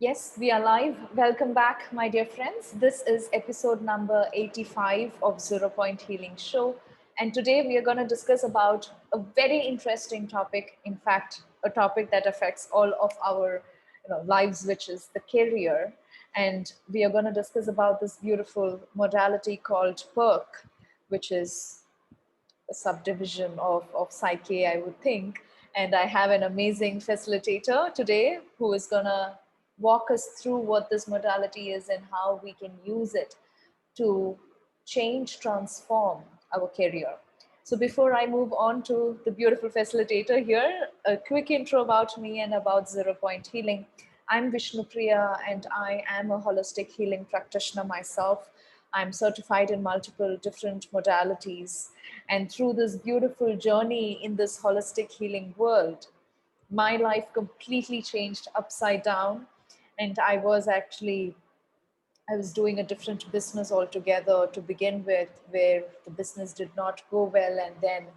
Yes, we are live. Welcome back, my dear friends. This is episode number 85 of Zero Point Healing Show. And today we are going to discuss about a very interesting topic. In fact, a topic that affects all of our lives, which is the career. And we are going to discuss about this beautiful modality called PERK, which is a subdivision of Psyche, I would think. And I have an amazing facilitator today who is going to walk us through what this modality is and how we can use it to change, transform our career. So before I move on to the beautiful facilitator here, a quick intro about me and about Zero Point Healing. I'm Vishnupriya and I am a holistic healing practitioner myself. I'm certified in multiple different modalities. And through this beautiful journey in this holistic healing world, my life completely changed upside down. And I was doing a different business altogether to begin with, where the business did not go well. And then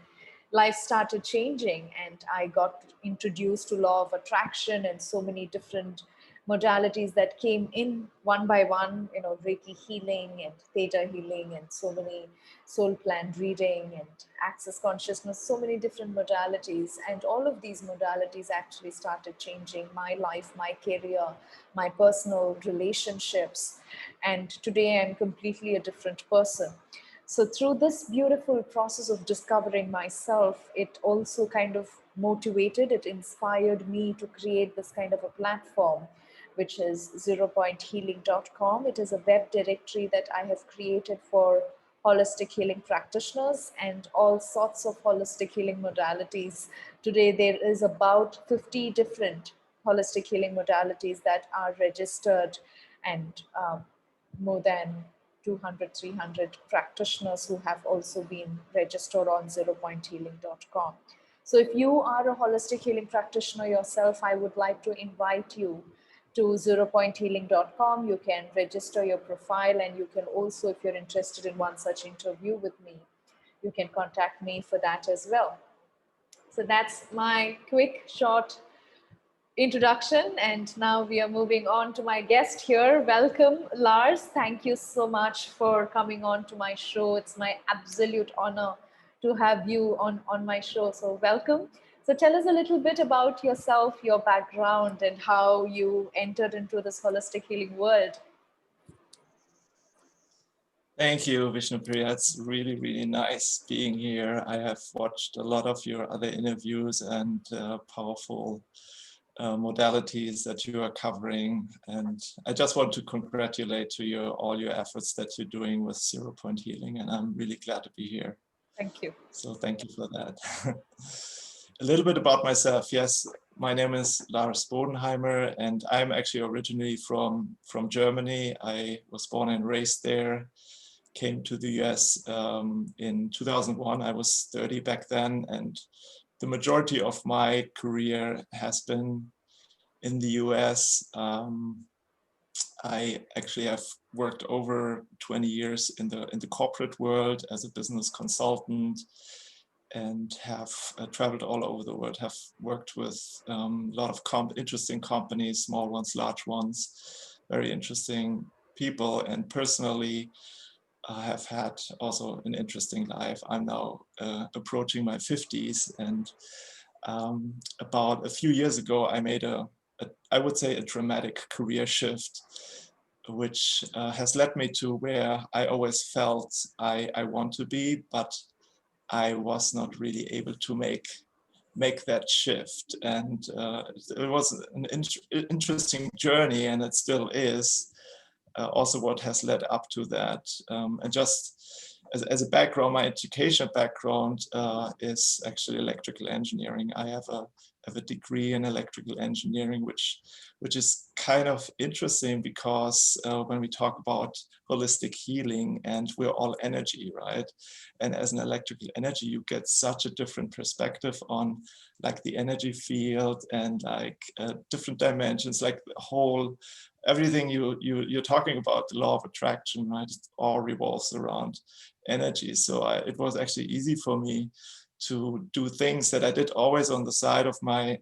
life started changing, and I got introduced to law of attraction and so many different modalities that came in one by one, Reiki healing and theta healing and so many soul plan reading and access consciousness, so many different modalities. And all of these modalities actually started changing my life, my career, my personal relationships. And today I'm completely a different person. So, through this beautiful process of discovering myself, it also kind of motivated, it inspired me to create this kind of a platform, which is zeropointhealing.com. It is a web directory that I have created for holistic healing practitioners and all sorts of holistic healing modalities. Today, there is about 50 different holistic healing modalities that are registered, and more than 200, 300 practitioners who have also been registered on zeropointhealing.com. So if you are a holistic healing practitioner yourself, I would like to invite you to zeropointhealing.com. You can register your profile, and you can also, if you're interested in one such interview with me, you can contact me for that as well. So that's my quick, short introduction. And now we are moving on to my guest here. Welcome, Lars. Thank you so much for coming on to my show. It's my absolute honor to have you on my show. So, welcome. So, tell us a little bit about yourself, your background, and how you entered into this holistic healing world. Thank you, Vishnupriya. It's really, really nice being here. I have watched a lot of your other interviews and powerful modalities that you are covering. And I just want to congratulate to you all your efforts that you're doing with Zero Point Healing. And I'm really glad to be here. Thank you. So thank you for that. A little bit about myself. Yes, my name is Lars Bodenheimer, and I'm actually originally from Germany. I was born and raised there. Came to the US in 2001. I was 30 back then, and the majority of my career has been in the US. I actually have worked over 20 years in the corporate world as a business consultant, and have traveled all over the world, have worked with a lot of interesting companies, small ones, large ones, very interesting people. And personally, I have had also an interesting life. I'm now approaching my 50s, and about a few years ago, I made I would say a dramatic career shift, which has led me to where I always felt I want to be, but I was not really able to make that shift. And it was an interesting journey, and it still is. Also what has led up to that. And just as a background, my education background is actually electrical engineering. I have a degree in electrical engineering, which is kind of interesting because when we talk about holistic healing, and we're all energy, right? And as an electrical energy, you get such a different perspective on like the energy field and like different dimensions, like the whole everything you're talking about, the law of attraction, right? It all revolves around energy. So it was actually easy for me to do things that I did always on the side of my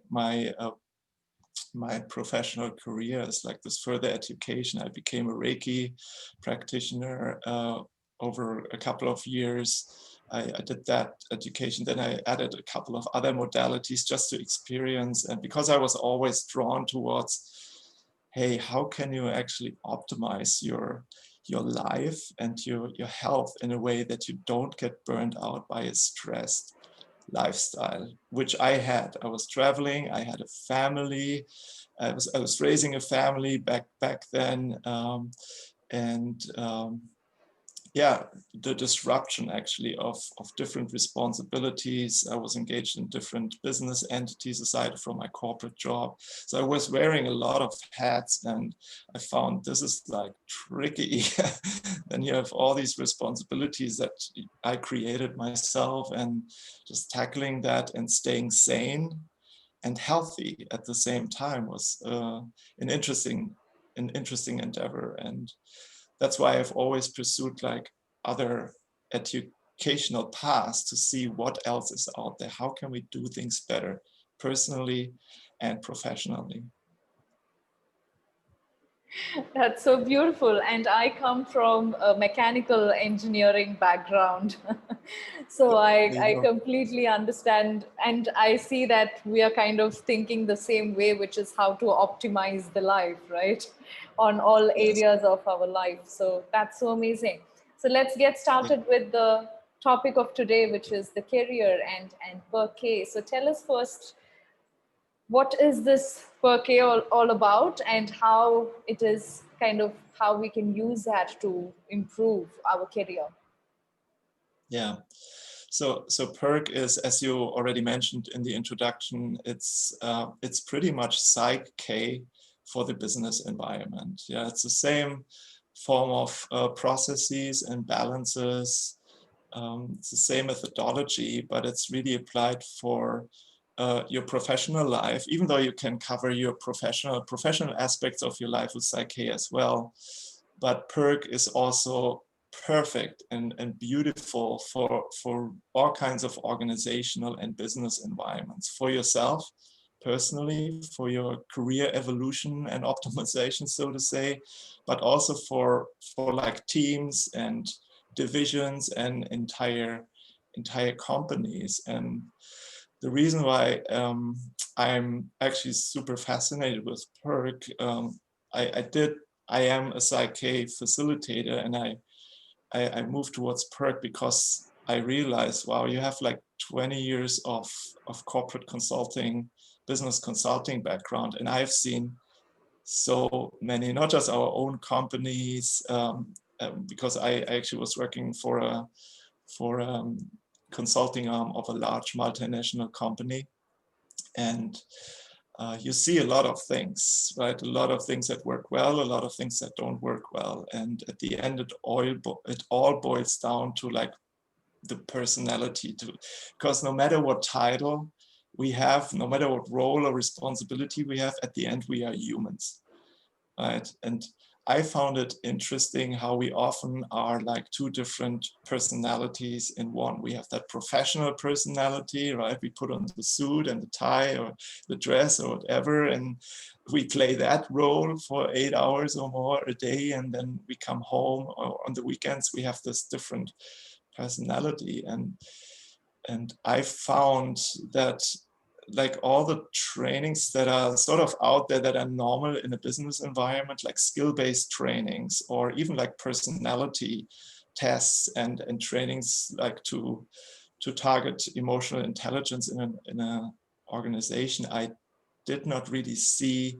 my professional career is like this further education. I became a Reiki practitioner over a couple of years. I did that education, then I added a couple of other modalities just to experience. And because I was always drawn towards, hey, how can you actually optimize your life and your health in a way that you don't get burned out by a stressed lifestyle, which I had. I was traveling, I had a family, I was raising a family back then, and yeah, the disruption actually of different responsibilities. I was engaged in different business entities aside from my corporate job. So I was wearing a lot of hats, and I found this is like tricky. Then you have all these responsibilities that I created myself, and just tackling that and staying sane and healthy at the same time was an interesting endeavor. And that's why I've always pursued like other educational paths to see what else is out there. How can we do things better personally and professionally? That's so beautiful. And I come from a mechanical engineering background. So There you I go. completely understand. And I see that we are kind of thinking the same way, which is how to optimize the life, right? On all Yes. areas of our life. So that's so amazing. So let's get started with the topic of today, which is the career and PERK. So tell us first, what is this PERK all about, and how it is kind of how we can use that to improve our career? Yeah. So PERK is, as you already mentioned in the introduction, it's pretty much Psych K for the business environment. Yeah, it's the same form of processes and balances. It's the same methodology, but it's really applied for your professional life, even though you can cover your professional aspects of your life with Psyche as well. But PERK is also perfect and beautiful for all kinds of organizational and business environments, for yourself personally, for your career evolution and optimization, so to say, but also for like teams and divisions and entire companies. And the reason why I'm actually super fascinated with PERK, I am a Psyche facilitator, and I moved towards PERK because I realized, wow, you have like 20 years of corporate consulting, business consulting background, and I've seen so many, not just our own companies, because I actually was working for a consulting arm of a large multinational company, and you see a lot of things, right? A lot of things that work well, a lot of things that don't work well, and at the end, it all boils down to like the personality, because no matter what title we have, no matter what role or responsibility we have, at the end we are humans, right? And I found it interesting how we often are like two different personalities in one. We have that professional personality, right? We put on the suit and the tie or the dress or whatever, and we play that role for 8 hours or more a day, and then we come home, or on the weekends we have this different personality. And I found that like all the trainings that are sort of out there that are normal in a business environment, like skill-based trainings, or even like personality tests and trainings like to target emotional intelligence in a organization, I did not really see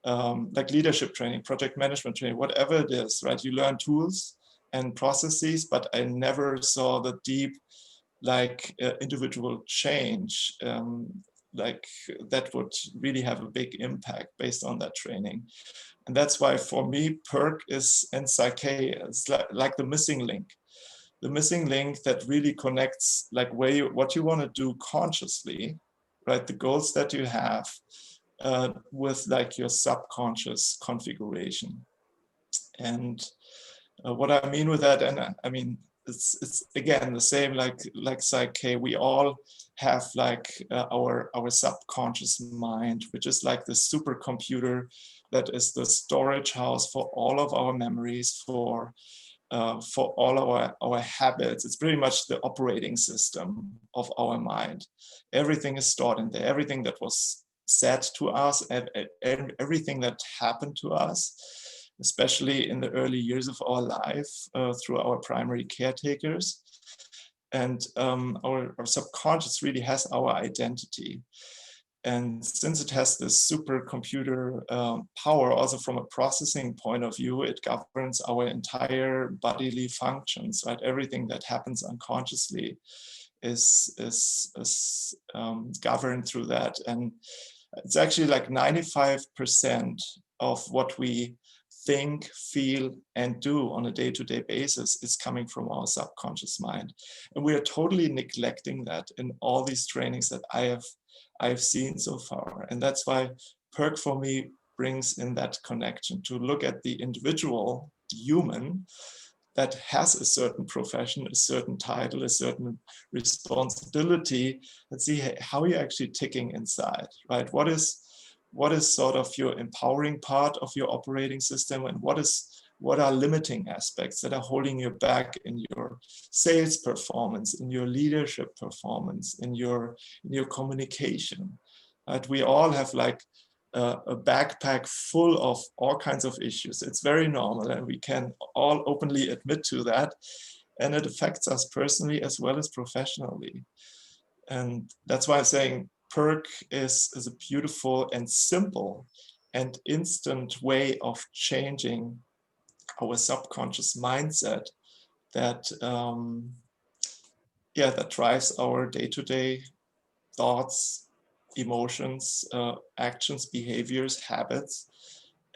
like leadership training, project management training, whatever it is, right? You learn tools and processes, but I never saw the deep like individual change, like that would really have a big impact based on that training. And that's why for me, PERK is, and Psyche is like the missing link that really connects like what you want to do consciously, right? The goals that you have with like your subconscious configuration. And what I mean with that, and I mean, it's again the same like Psyche. We all have like our subconscious mind, which is like the supercomputer that is the storage house for all of our memories, for all our habits. It's pretty much the operating system of our mind. Everything is stored in there. Everything that was said to us, and everything that happened to us, especially in the early years of our life, through our primary caretakers. And our subconscious really has our identity. And since it has this supercomputer power, also from a processing point of view, it governs our entire bodily functions, right? Everything that happens unconsciously is governed through that. And it's actually like 95% of what we think, feel, and do on a day-to-day basis is coming from our subconscious mind. And we are totally neglecting that in all these trainings that I've seen so far. And that's why PERK for me brings in that connection to look at the individual, the human, that has a certain profession, a certain title, a certain responsibility, and see how you're actually ticking inside, right? What is sort of your empowering part of your operating system, and what are limiting aspects that are holding you back in your sales performance, in your leadership performance, in your communication, right? We all have like a backpack full of all kinds of issues. It's very normal, and we can all openly admit to that. And it affects us personally as well as professionally. And that's why I'm saying PERK is a beautiful and simple and instant way of changing our subconscious mindset that that drives our day-to-day thoughts, emotions, actions, behaviors, habits.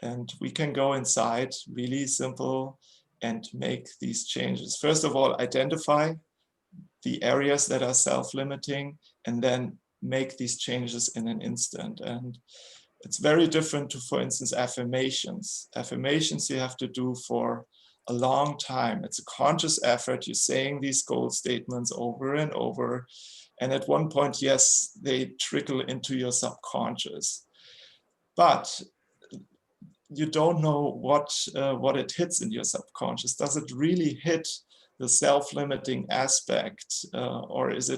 And we can go inside, really simple, and make these changes. First of all, identify the areas that are self-limiting, and then make these changes in an instant. And it's very different to, for instance, affirmations. Affirmations you have to do for a long time. It's a conscious effort. You're saying these goal statements over and over. And at one point, yes, they trickle into your subconscious. But you don't know what it hits in your subconscious. Does it really hit the self-limiting aspect, or is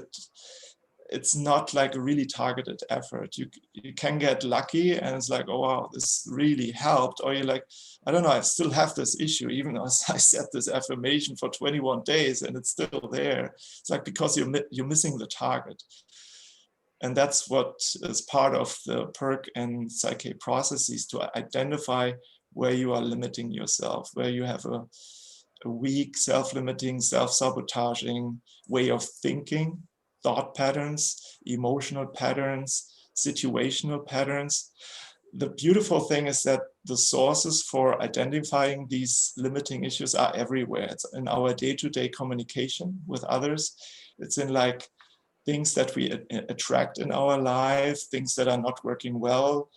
it's not like a really targeted effort? You can get lucky and it's like, oh wow, this really helped, or you're like, I don't know, I still have this issue even as I said this affirmation for 21 days and it's still there. It's like because you're missing the target. And that's what is part of the PERK and Psyche processes, to identify where you are limiting yourself, where you have a weak, self-limiting, self-sabotaging way of thinking, thought patterns, emotional patterns, situational patterns. The beautiful thing is that the sources for identifying these limiting issues are everywhere. It's in our day-to-day communication with others. It's in like things that we attract in our life, things that are not working well,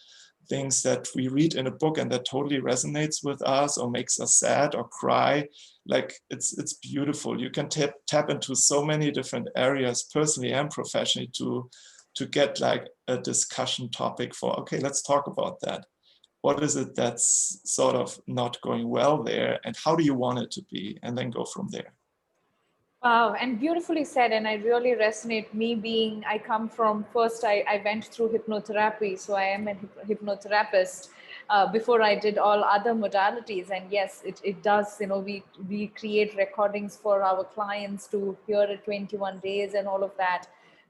things that we read in a book and that totally resonates with us or makes us sad or cry. Like it's beautiful. You can tap into so many different areas, personally and professionally, to get like a discussion topic for, okay, let's talk about that. What is it that's sort of not going well there, and how do you want it to be? And then go from there. Wow, and beautifully said. And I really resonate. I come from, first, I went through hypnotherapy. So I am a hypnotherapist before I did all other modalities. And yes, it does, we create recordings for our clients to hear at 21 days and all of that.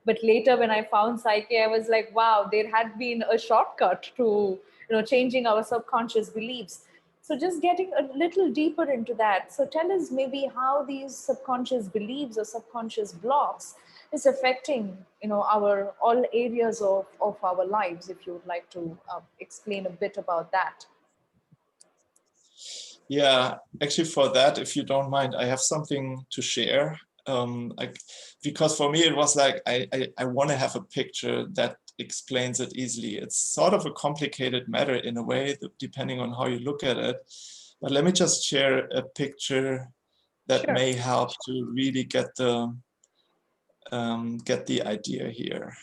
But later when I found Psyche, I was like, wow, there had been a shortcut to, changing our subconscious beliefs. So just getting a little deeper into that. So tell us maybe how these subconscious beliefs or subconscious blocks is affecting, our all areas of our lives, if you would like to explain a bit about that. Yeah, actually for that, if you don't mind, I have something to share. Because for me, it was like, I want to have a picture that explains it easily. It's sort of a complicated matter in a way, depending on how you look at it. But let me just share a picture that Sure. may help to really get the idea here.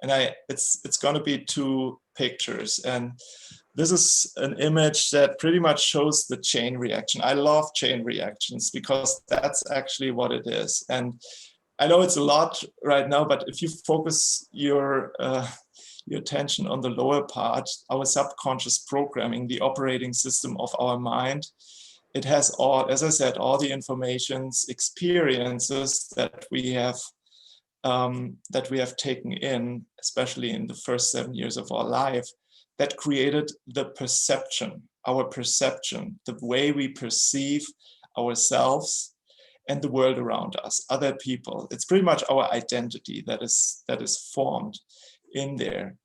And it's going to be two pictures, and this is an image that pretty much shows the chain reaction. I love chain reactions because that's actually what it is. And I know it's a lot right now, but if you focus your attention on the lower part, our subconscious programming, the operating system of our mind, it has all, as I said, all the informations, experiences that we have taken in, especially in the first 7 years of our life, that created the perception, our perception, the way we perceive ourselves and the world around us, other people. It's pretty much our identity that is formed in there.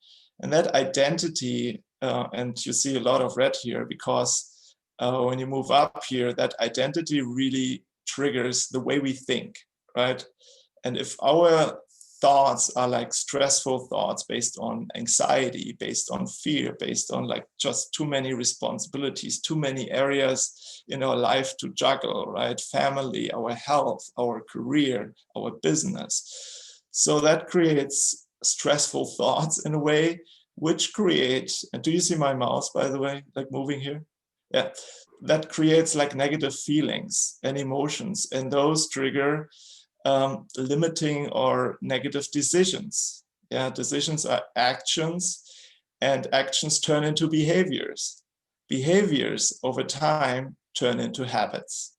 And that identity, and you see a lot of red here because when you move up here, that identity really triggers the way we think, right? And if our thoughts are like stressful thoughts based on anxiety, based on fear, based on like just too many responsibilities, too many areas in our life to juggle, right? Family, our health, our career, our business. So that creates stressful thoughts in a way, which create, and do you see my mouse, by the way, like moving here? Yeah, that creates like negative feelings and emotions, and those trigger limiting or negative decisions. Yeah, decisions are actions, and actions turn into behaviors. Behaviors over time turn into habits.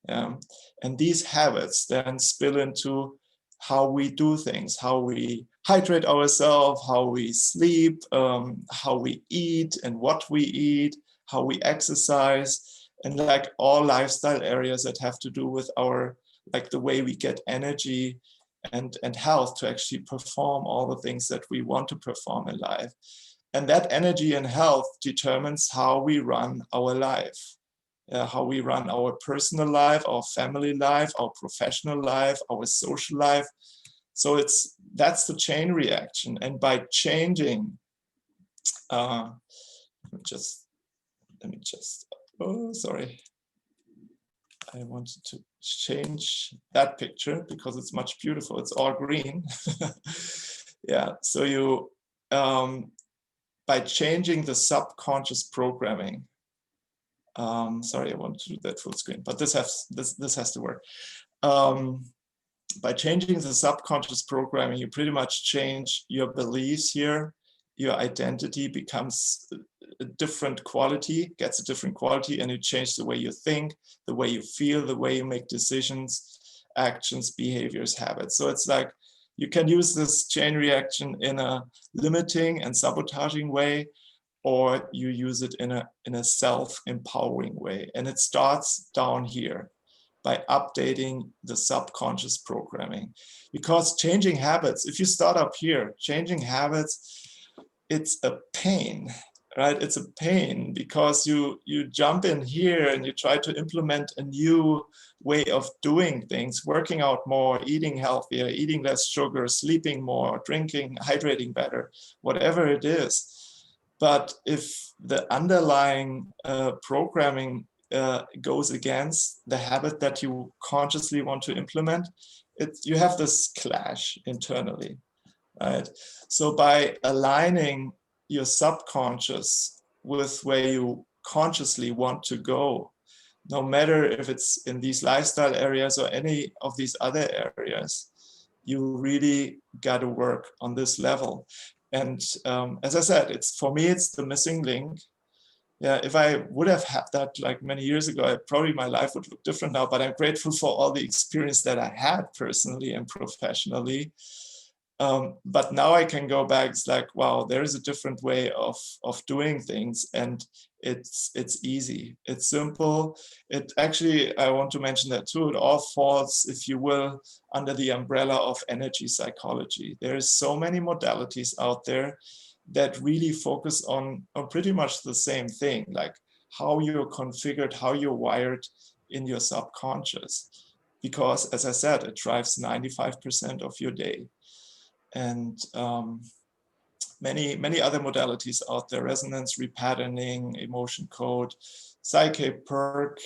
And these habits then spill into how we do things, how we hydrate ourselves, how we sleep, how we eat and what we eat, how we exercise, and like all lifestyle areas that have to do with our, like the way we get energy and health to actually perform all the things that we want to perform in life. And that energy and health determines how we run our life. How we run our personal life, our family life, our professional life, our social life. So that's the chain reaction. And by changing, let me just, oh, sorry. I wanted to change that picture because it's much beautiful. It's all green. Yeah, so you, by changing the subconscious programming, sorry, I want to do that full screen, but this has to work. By changing the subconscious programming, you pretty much change your beliefs here. Your identity becomes a different quality, gets a different quality, and you change the way you think, the way you feel, the way you make decisions, actions, behaviors, habits. So it's like you can use this chain reaction in a limiting and sabotaging way, or you use it in a self-empowering way. And it starts down here by updating the subconscious programming. Because changing habits, if you start up here, changing habits, it's a pain, right? It's a pain because you jump in here and you try to implement a new way of doing things, working out more, eating healthier, eating less sugar, sleeping more, drinking, hydrating better, whatever it is. But if the underlying programming goes against the habit that you consciously want to implement, you have this clash internally, right? So by aligning your subconscious with where you consciously want to go, no matter if it's in these lifestyle areas or any of these other areas, you really got to work on this level. And as I said, for me, it's the missing link. Yeah, if I would have had that like many years ago, probably my life would look different now, but I'm grateful for all the experience that I had personally and professionally. But now I can go back, it's like, wow, there is a different way of doing things, and it's easy, it's simple. It actually, I want to mention that too, it all falls, if you will, under the umbrella of energy psychology. There's so many modalities out there that really focus on pretty much the same thing, like how you're configured, how you're wired in your subconscious. Because as I said, it drives 95% of your day. And many other modalities out there: resonance, repatterning, emotion code, Psyche, PERK.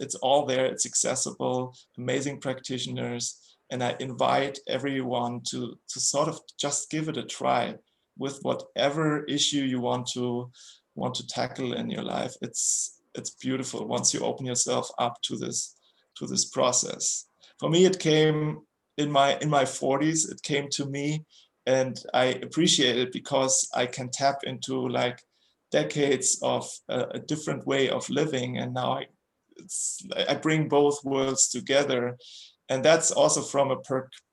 It's all there. It's accessible. Amazing practitioners, and I invite everyone to sort of just give it a try with whatever issue you want to tackle in your life. It's beautiful once you open yourself up to this process. For me, it came in my 40s. It came to me, and I appreciate it because I can tap into like decades of a different way of living, and now I bring both worlds together, and that's also from a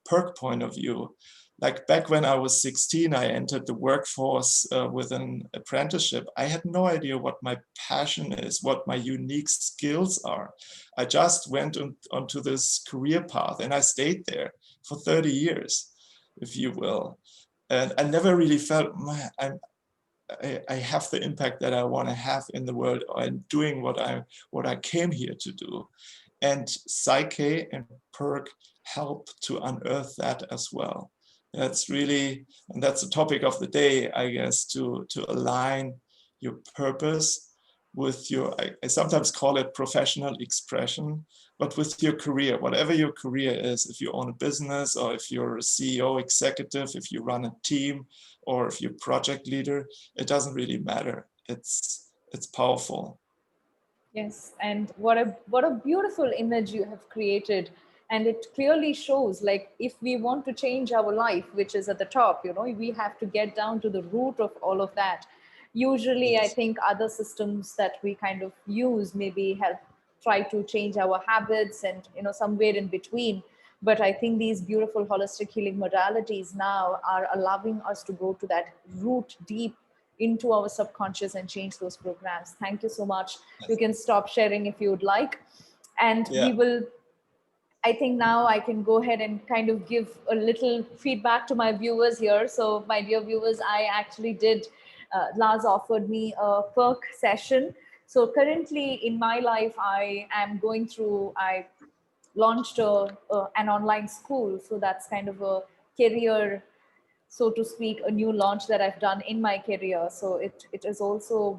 PERK point of view. Like back when I was 16, I entered the workforce with an apprenticeship. I had no idea what my passion is, what my unique skills are. I just went onto this career path, and I stayed there for 30 years, if you will. And I never really felt, I have the impact that I want to have in the world. I'm doing what I came here to do. And Psyche and PERK help to unearth that as well. That's really, and that's the topic of the day, I guess, to align your purpose with your, I sometimes call it professional expression, but with your career, whatever your career is. If you own a business, or if you're a CEO executive, if you run a team, or if you're project leader, it doesn't really matter. It's powerful. Yes, and what a beautiful image you have created, and it clearly shows, like, if we want to change our life, which is at the top, we have to get down to the root of all of that. Usually, I Yes. think other systems that we kind of use maybe help try to change our habits and somewhere in between. But I think these beautiful holistic healing modalities now are allowing us to go to that root deep into our subconscious and change those programs. Thank you so much. You Yes. can stop sharing if you would like. And we Yeah. will, I think now I can go ahead and kind of give a little feedback to my viewers here. So, my dear viewers, I actually did, Lars offered me a PERK session. So, currently in my life, I am going through, I launched an online school. So, that's kind of a career, so to speak, a new launch that I've done in my career. So it is also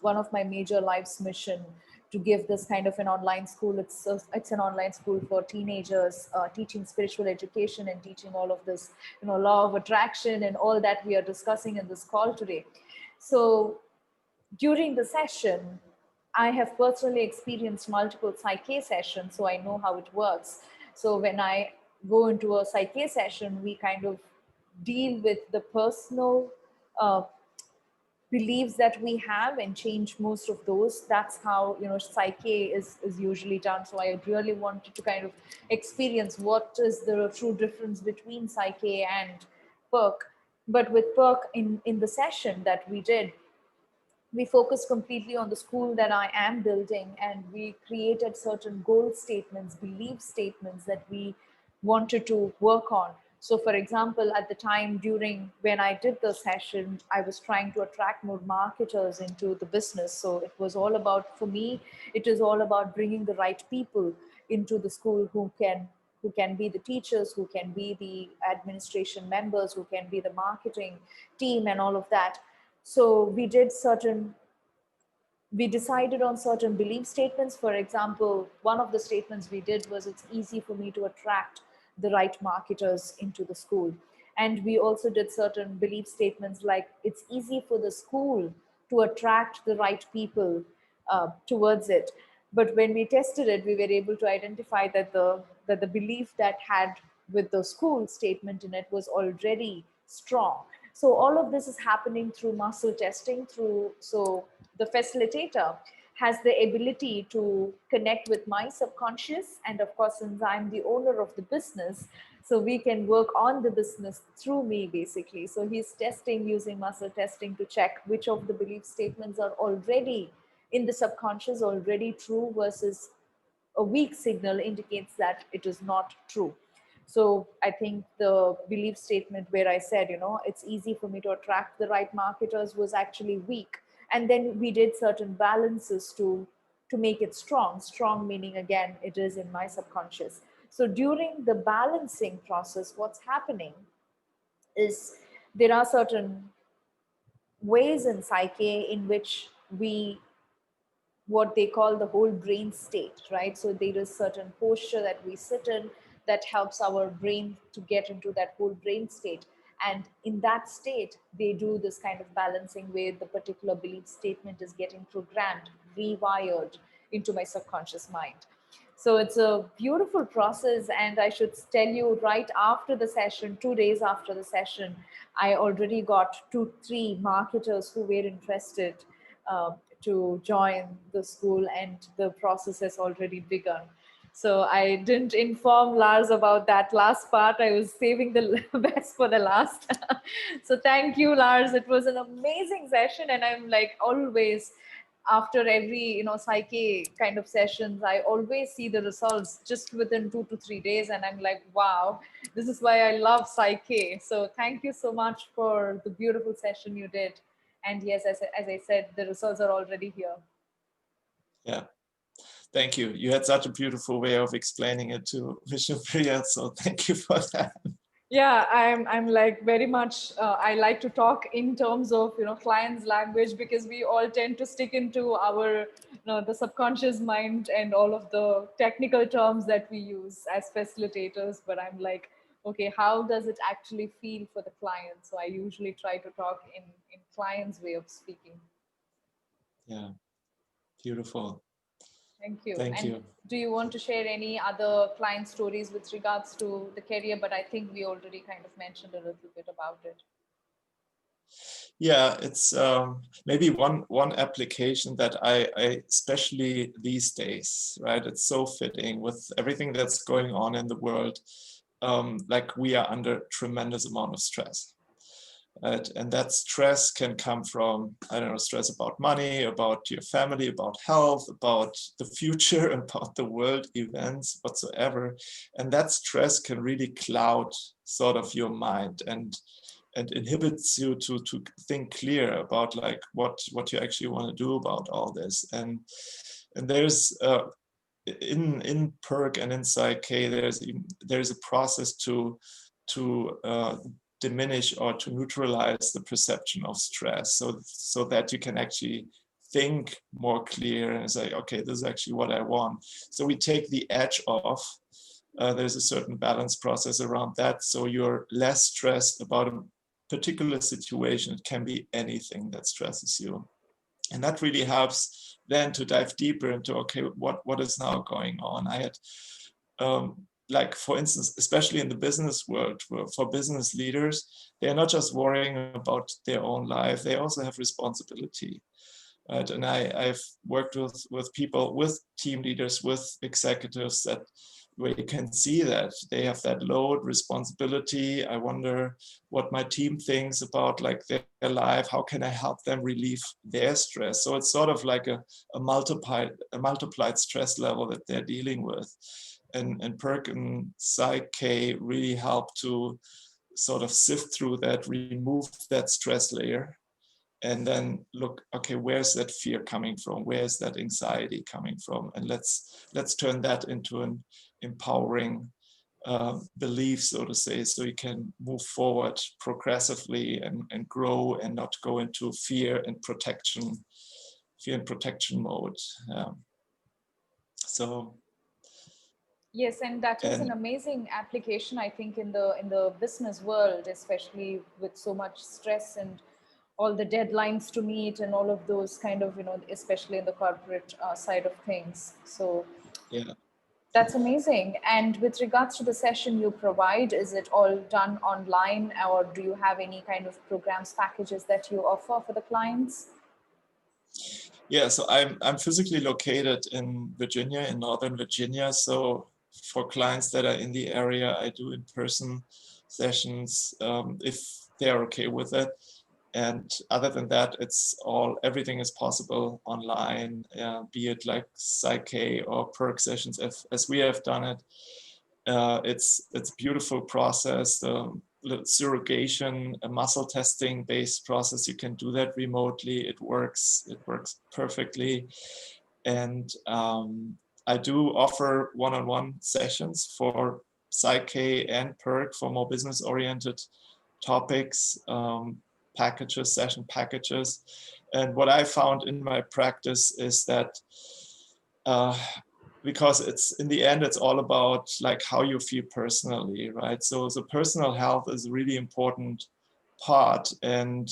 one of my major life's mission to give this kind of an online school. It's an online school for teenagers, teaching spiritual education and teaching all of this, law of attraction and all that we are discussing in this call today. So during the session, I have personally experienced multiple psyche sessions, so I know how it works. So when I go into a psyche session, we kind of deal with the personal uh, beliefs that we have and change most of those. That's how psyche is usually done. So I really wanted to kind of experience what is the true difference between psyche and PERK. But with PERK, in the session that we did, we focused completely on the school that I am building, and we created certain goal statements, belief statements that we wanted to work on. So, for example, at the time during when I did the session, I was trying to attract more marketers into the business. So, it was all about, for me, it is all about bringing the right people into the school who can be the teachers, who can be the administration members, who can be the marketing team, and all of that. So we decided on certain belief statements. For example, one of the statements we did was, it's easy for me to attract the right marketers into the school. And we also did certain belief statements like, it's easy for the school to attract the right people towards it. But when we tested it, we were able to identify that the belief that had with the school statement in it was already strong. So all of this is happening through muscle testing. So the facilitator has the ability to connect with my subconscious, and of course, since I'm the owner of the business, so we can work on the business through me, basically. So he's testing using muscle testing to check which of the belief statements are already in the subconscious, already true, versus a weak signal indicates that it is not true. So I think the belief statement where I said, it's easy for me to attract the right marketers was actually weak. And then we did certain balances to make it strong. Strong meaning, again, it is in my subconscious. So during the balancing process, what's happening is there are certain ways in psyche in which we, what they call the whole brain state, right? So there is certain posture that we sit in that helps our brain to get into that whole brain state. And in that state, they do this kind of balancing where the particular belief statement is getting programmed, rewired into my subconscious mind. So it's a beautiful process. And I should tell you, right after the session, 2 days after the session, I already got 2, 3 marketers who were interested to join the school, and the process has already begun. So I didn't inform Lars about that last part. I was saving the best for the last. So thank you, Lars. It was an amazing session, and I'm like always, after every psyche kind of sessions, I always see the results just within 2 to 3 days, and I'm like, wow, this is why I love psyche. So thank you so much for the beautiful session you did. And yes, as I said, the results are already here. Yeah. Thank you. You had such a beautiful way of explaining it to Vishnupriya, so thank you for that. Yeah, I'm like very much. I like to talk in terms of clients' language, because we all tend to stick into our the subconscious mind and all of the technical terms that we use as facilitators. But I'm like, okay, how does it actually feel for the client? So I usually try to talk in clients' way of speaking. Yeah, beautiful. Thank you. Thank And you. do you want to share any other client stories with regards to the career? But I think we already kind of mentioned a little bit about it. Yeah, it's maybe one application that I especially these days, right? It's so fitting with everything that's going on in the world. Like we are under tremendous amount of stress. Right? And that stress can come from, I don't know, stress about money, about your family, about health, about the future, about the world events, whatsoever. And that stress can really cloud sort of your mind and inhibits you to think clear about like what you actually want to do about all this. And there's in PERK and in Psyche, there's a process to diminish or to neutralize the perception of stress, so that you can actually think more clear and say, okay, this is actually what I want. So we take the edge off. There's a certain balance process around that, so you're less stressed about a particular situation. It can be anything that stresses you. And that really helps then to dive deeper into, okay, what is now going on? I had, like, for instance, especially in the business world, for business leaders, they're not just worrying about their own life, they also have responsibility. Right? And I've worked with people, with team leaders, with executives, that where you can see that they have that load responsibility. I wonder what my team thinks about like their life. How can I help them relieve their stress? So it's sort of like a multiplied stress level that they're dealing with. And PERK and Psyche really help to sort of sift through that, remove that stress layer, and then look, okay, where's that fear coming from? Where's that anxiety coming from? And let's turn that into an empowering belief, so to say, so you can move forward progressively and grow and not go into fear and protection mode. So Yes, and that is an and amazing application, I think, in the business world, especially with so much stress and all the deadlines to meet and all of those kind of, especially in the corporate side of things. So yeah. that's amazing. And with regards to the session you provide, is it all done online, or do you have any kind of programs, packages that you offer for the clients? Yeah, so I'm physically located in Virginia, in Northern Virginia. So for clients that are in the area, I do in-person sessions if they're okay with it. And other than that, everything is possible online, be it like Psyche or PERK sessions, as we have done it. It's a beautiful process. Surrogation, a muscle testing based process. You can do that remotely. It works perfectly. And I do offer one-on-one sessions for Psyche and PERK for more business oriented topics, packages, session packages. And what I found in my practice is that because it's in the end, it's all about like how you feel personally, right? So the personal health is a really important part. And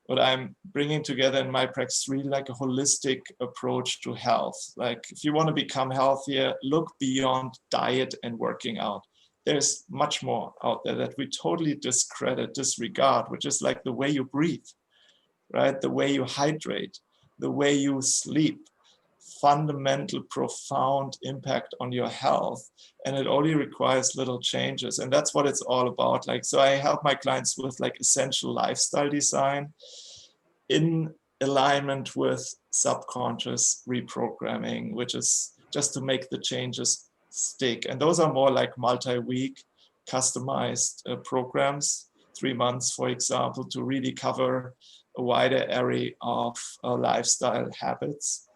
what I'm bringing together in my practice, really like a holistic approach to health. Like if you want to become healthier, look beyond diet and working out. There's much more out there that we totally discredit, disregard, which is like the way you breathe, right? The way you hydrate, the way you sleep, fundamental, profound impact on your health. And it only requires little changes. And that's what it's all about. Like, so I help my clients with like essential lifestyle design in alignment with subconscious reprogramming, which is just to make the changes stick. And those are more like multi-week customized programs, 3 months, for example, to really cover a wider array of lifestyle habits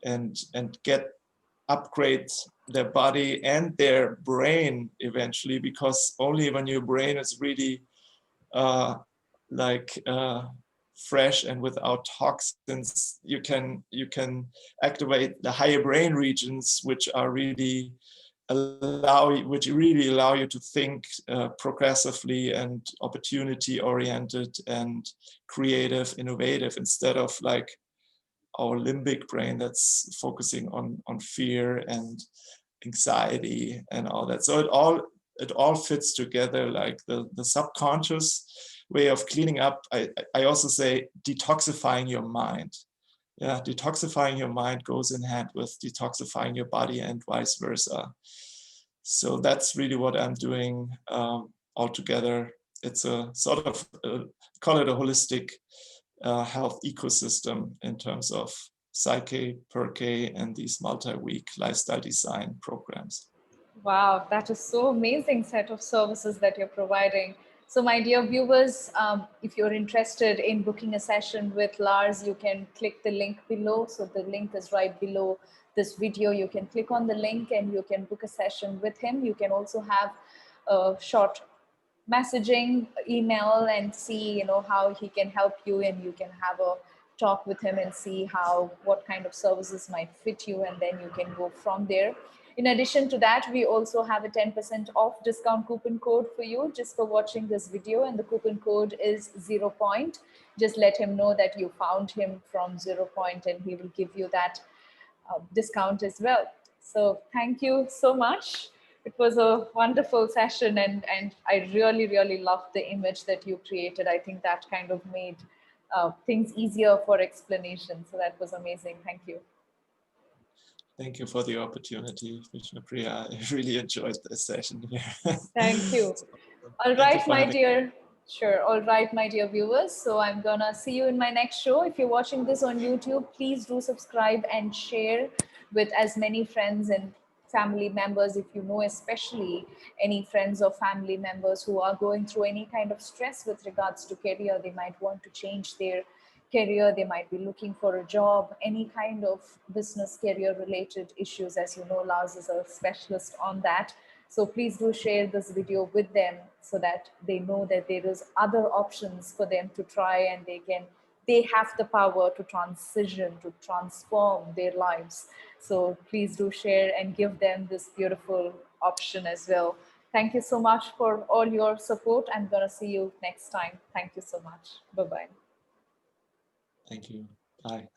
and get upgrade their body and their brain eventually, because only when your brain is really like fresh and without toxins, you can activate the higher brain regions, which are really which really allow you to think progressively and opportunity oriented and creative, innovative, instead of like our limbic brain that's focusing on fear and anxiety and all that. So it all fits together, like the subconscious way of cleaning up. I also say detoxifying your mind. Yeah, detoxifying your mind goes in hand with detoxifying your body and vice versa. So that's really what I'm doing altogether. It's a sort of, call it a holistic health ecosystem in terms of Psyche, PERK, and these multi-week lifestyle design programs. Wow, that is so amazing set of services that you're providing. So my dear viewers, if you're interested in booking a session with Lars, you can click the link below. So the link is right below this video. You can click on the link and you can book a session with him. You can also have a short messaging, email, and see, you know, how he can help you, and you can have a talk with him and see what kind of services might fit you, and then you can go from there. In addition to that, we also have a 10% off discount coupon code for you just for watching this video, and the coupon code is 0 Point. Just let him know that you found him from 0 Point, and he will give you that discount as well. So thank you so much. It was a wonderful session, and I really, really loved the image that you created. I think that kind of made things easier for explanation. So that was amazing. Thank you. Thank you for the opportunity, Vishnupriya. I really enjoyed this session here. Thank you. So, All thank you right, for my having dear. Sure. All right, my dear viewers. So I'm gonna see you in my next show. If you're watching this on YouTube, please do subscribe and share with as many friends and family members, if you know, especially any friends or family members who are going through any kind of stress with regards to career. They might want to change their career, they might be looking for a job, any kind of business career related issues. As you know, Lars is a specialist on that. So please do share this video with them so that they know that there is other options for them to try, and they have the power to transition, to transform their lives. So please do share and give them this beautiful option as well. Thank you so much for all your support. I'm going to see you next time. Thank you so much. Bye-bye. Thank you. Bye.